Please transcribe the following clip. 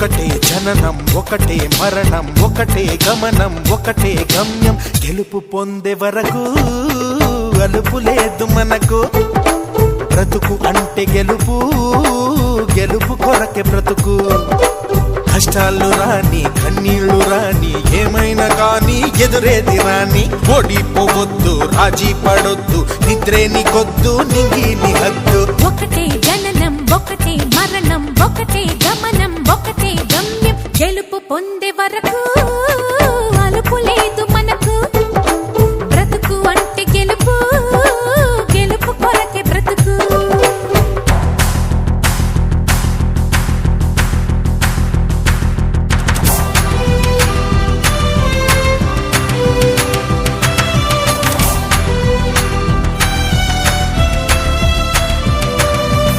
ఒకటే జననం ఒకటే మరణం ఒకటే గమనం ఒకటే గమ్యం గెలుపు పొందే వరకు అలుపు లేదు మనకు బ్రతుకు అంటే గెలుపు గెలుపు కొరకే బ్రతుకు కష్టాలు రాని కన్నీళ్లు రాని ఏమైనా కానీ ఎదురేది రాని ఓడిపోవద్దు రాజీ పడొద్దు నిద్రే నీకొద్దు నింగిని హద్దు ఒకటే జననం ఒకటే మరణం ఒకటే గమనం ఒకటే గమ్యం గెలుపు పొందే